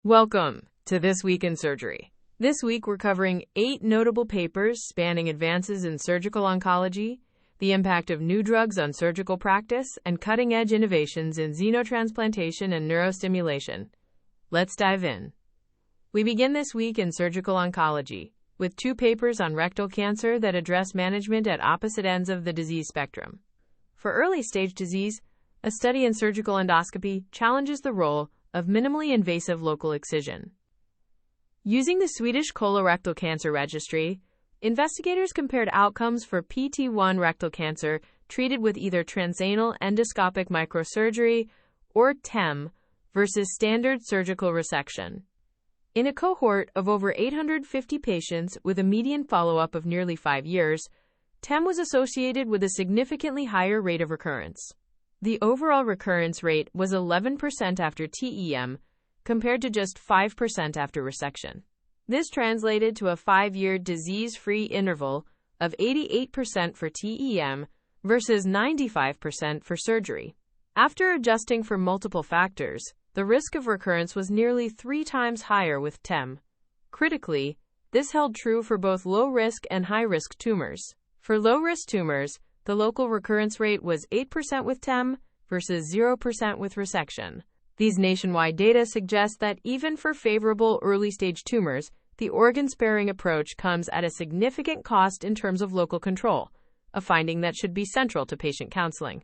Welcome to This Week in Surgery. This week we're covering 8 notable papers spanning advances in surgical oncology, the impact of new drugs on surgical practice, and cutting-edge innovations in xenotransplantation and neurostimulation. Let's dive in. We begin this week in surgical oncology with 2 papers on rectal cancer that address management at opposite ends of the disease spectrum. For early-stage disease, a study in surgical endoscopy challenges the role of minimally invasive local excision. Using the Swedish colorectal cancer registry, investigators compared outcomes for PT1 rectal cancer treated with either transanal endoscopic microsurgery or TEM versus standard surgical resection. In a cohort of over 850 patients with a median follow-up of nearly 5 years, TEM was associated with a significantly higher rate of recurrence. The overall recurrence rate was 11% after TEM, compared to just 5% after resection. This translated to a 5-year disease-free interval of 88% for TEM versus 95% for surgery. After adjusting for multiple factors, the risk of recurrence was nearly 3 times higher with TEM. Critically, this held true for both low-risk and high-risk tumors. For low-risk tumors, the local recurrence rate was 8% with TEM versus 0% with resection. These nationwide data suggest that even for favorable early-stage tumors, the organ-sparing approach comes at a significant cost in terms of local control, a finding that should be central to patient counseling.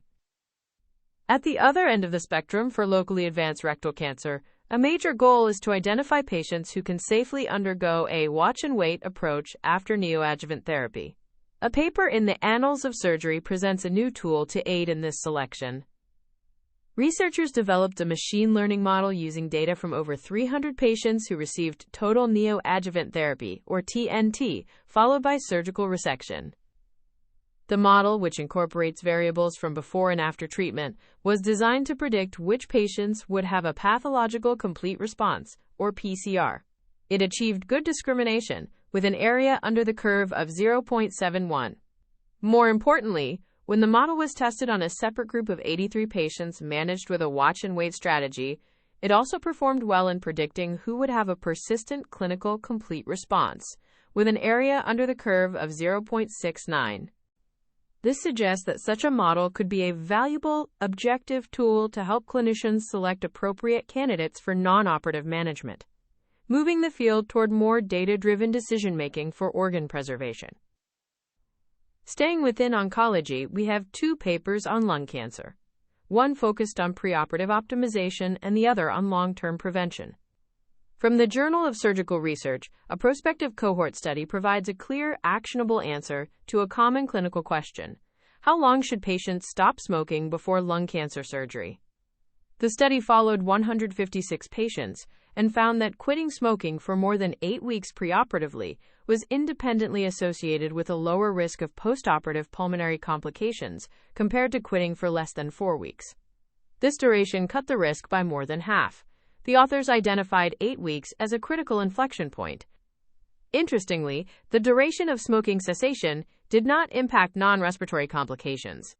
At the other end of the spectrum for locally advanced rectal cancer, a major goal is to identify patients who can safely undergo a watch-and-wait approach after neoadjuvant therapy. A paper in the Annals of Surgery presents a new tool to aid in this selection. Researchers developed a machine learning model using data from over 300 patients who received total neoadjuvant therapy, or TNT, followed by surgical resection. The model, which incorporates variables from before and after treatment, was designed to predict which patients would have a pathological complete response, or PCR. It achieved good discrimination, with an area under the curve of 0.71. More importantly, when the model was tested on a separate group of 83 patients managed with a watch-and-wait strategy, it also performed well in predicting who would have a persistent clinical complete response, with an area under the curve of 0.69. This suggests that such a model could be a valuable, objective tool to help clinicians select appropriate candidates for non-operative management, moving the field toward more data-driven decision-making for organ preservation. Staying within oncology, we have 2 papers on lung cancer. One focused on preoperative optimization and the other on long-term prevention. From the Journal of Surgical Research, a prospective cohort study provides a clear, actionable answer to a common clinical question: how long should patients stop smoking before lung cancer surgery? The study followed 156 patients and found that quitting smoking for more than 8 weeks preoperatively was independently associated with a lower risk of postoperative pulmonary complications compared to quitting for less than 4 weeks. This duration cut the risk by more than half. The authors identified 8 weeks as a critical inflection point. Interestingly, the duration of smoking cessation did not impact non-respiratory complications.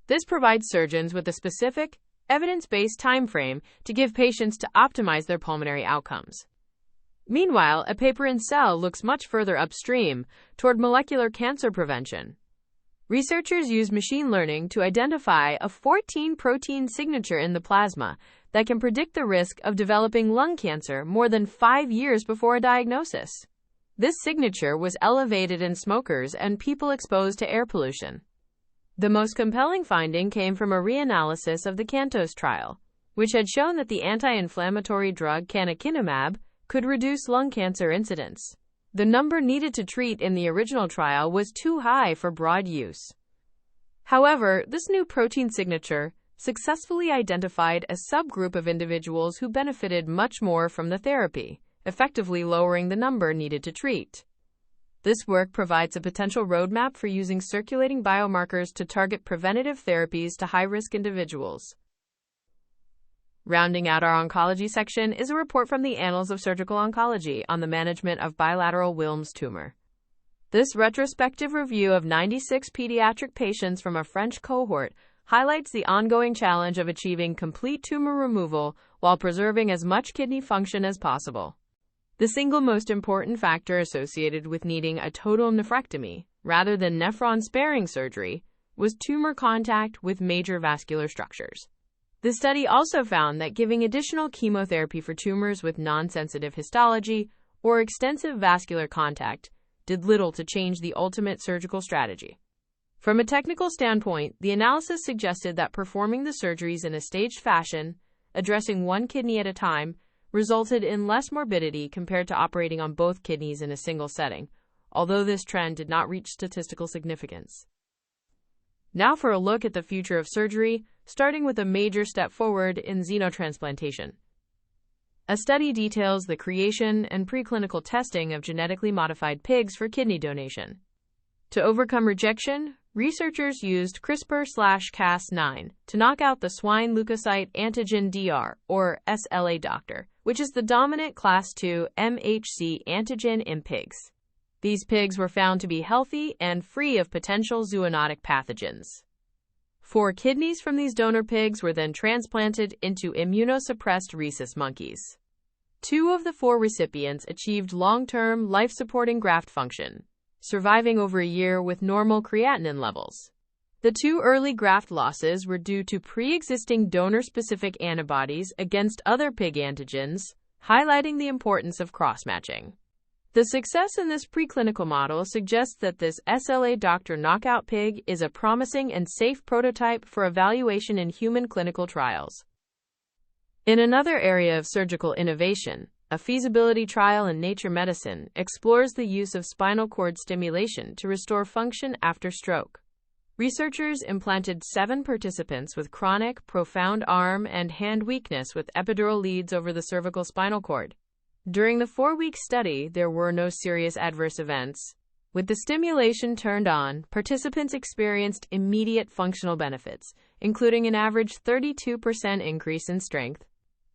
This provides surgeons with a specific, evidence-based time frame to give patients to optimize their pulmonary outcomes. Meanwhile, a paper in Cell looks much further upstream toward molecular cancer prevention. Researchers used machine learning to identify a 14-protein signature in the plasma that can predict the risk of developing lung cancer more than 5 years before a diagnosis. This signature was elevated in smokers and people exposed to air pollution. The most compelling finding came from a reanalysis of the CANTOS trial, which had shown that the anti-inflammatory drug canakinumab could reduce lung cancer incidence. The number needed to treat in the original trial was too high for broad use. However, this new protein signature successfully identified a subgroup of individuals who benefited much more from the therapy, effectively lowering the number needed to treat. This work provides a potential roadmap for using circulating biomarkers to target preventative therapies to high-risk individuals. Rounding out our oncology section is a report from the Annals of Surgical Oncology on the management of bilateral Wilms tumor. This retrospective review of 96 pediatric patients from a French cohort highlights the ongoing challenge of achieving complete tumor removal while preserving as much kidney function as possible. The single most important factor associated with needing a total nephrectomy, rather than nephron-sparing surgery, was tumor contact with major vascular structures. The study also found that giving additional chemotherapy for tumors with non-sensitive histology or extensive vascular contact did little to change the ultimate surgical strategy. From a technical standpoint, the analysis suggested that performing the surgeries in a staged fashion, addressing one kidney at a time, resulted in less morbidity compared to operating on both kidneys in a single setting, although this trend did not reach statistical significance. Now for a look at the future of surgery, starting with a major step forward in xenotransplantation. A study details the creation and preclinical testing of genetically modified pigs for kidney donation. To overcome rejection, researchers used CRISPR/Cas9 to knock out the swine leukocyte antigen DR, or SLA doctor, which is the dominant class II MHC antigen in pigs. These pigs were found to be healthy and free of potential zoonotic pathogens. 4 kidneys from these donor pigs were then transplanted into immunosuppressed rhesus monkeys. 2 of the 4 recipients achieved long-term, life-supporting graft function, surviving over a year with normal creatinine levels. The 2 early graft losses were due to pre-existing donor-specific antibodies against other pig antigens, highlighting the importance of cross-matching. The success in this preclinical model suggests that this SLA doctor knockout pig is a promising and safe prototype for evaluation in human clinical trials. In another area of surgical innovation, a feasibility trial in Nature Medicine explores the use of spinal cord stimulation to restore function after stroke. Researchers implanted 7 participants with chronic, profound arm and hand weakness with epidural leads over the cervical spinal cord. During the 4-week study, there were no serious adverse events. With the stimulation turned on, participants experienced immediate functional benefits, including an average 32% increase in strength.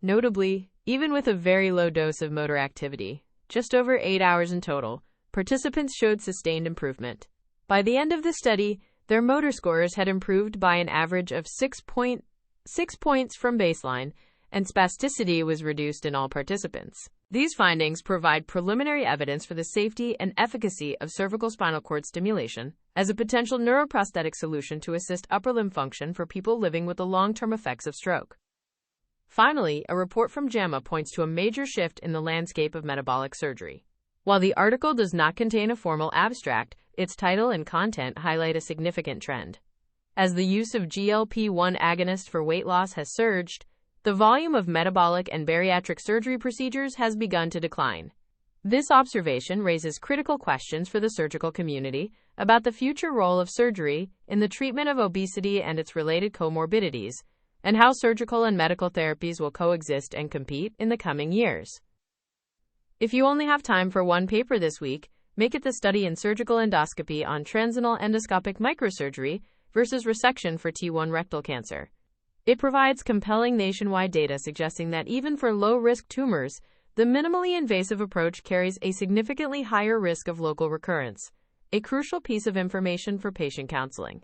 Notably, even with a very low dose of motor activity, just over 8 hours in total, participants showed sustained improvement. By the end of the study, their motor scores had improved by an average of 6.6 points from baseline, and spasticity was reduced in all participants. These findings provide preliminary evidence for the safety and efficacy of cervical spinal cord stimulation as a potential neuroprosthetic solution to assist upper limb function for people living with the long-term effects of stroke. Finally, a report from JAMA points to a major shift in the landscape of metabolic surgery. While the article does not contain a formal abstract, its title and content highlight a significant trend. As the use of GLP-1 agonists for weight loss has surged, the volume of metabolic and bariatric surgery procedures has begun to decline. This observation raises critical questions for the surgical community about the future role of surgery in the treatment of obesity and its related comorbidities, and how surgical and medical therapies will coexist and compete in the coming years. If you only have time for one paper this week, make it the study in surgical endoscopy on transitional endoscopic microsurgery versus resection for T1 rectal cancer. It provides compelling nationwide data suggesting that even for low-risk tumors, the minimally invasive approach carries a significantly higher risk of local recurrence, a crucial piece of information for patient counseling.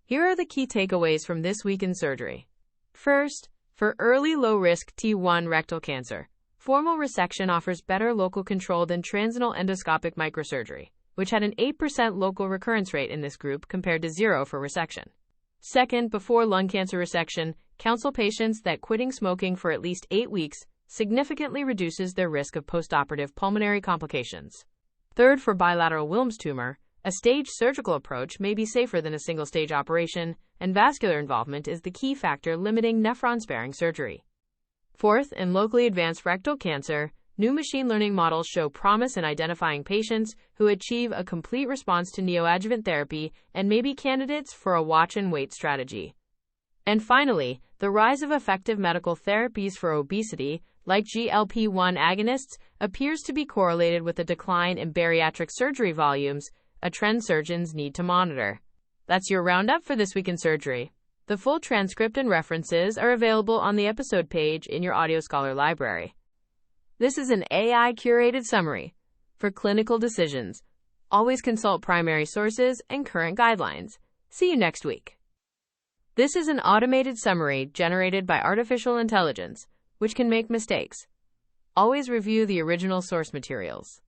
Here are the key takeaways from this week in surgery. First, for early low-risk T1 rectal cancer, formal resection offers better local control than transitional endoscopic microsurgery, which had an 8% local recurrence rate in this group compared to 0 for resection. Second, before lung cancer resection, counsel patients that quitting smoking for at least 8 weeks significantly reduces their risk of postoperative pulmonary complications. Third, for bilateral Wilms tumor, a staged surgical approach may be safer than a single-stage operation, and vascular involvement is the key factor limiting nephron-sparing surgery. Fourth, in locally advanced rectal cancer, new machine learning models show promise in identifying patients who achieve a complete response to neoadjuvant therapy and may be candidates for a watch-and-wait strategy. And finally, the rise of effective medical therapies for obesity, like GLP-1 agonists, appears to be correlated with a decline in bariatric surgery volumes, a trend surgeons need to monitor. That's your roundup for This Week in Surgery. The full transcript and references are available on the episode page in your Audio Scholar library. This is an AI-curated summary. For clinical decisions, always consult primary sources and current guidelines. See you next week. This is an automated summary generated by artificial intelligence, which can make mistakes. Always review the original source materials.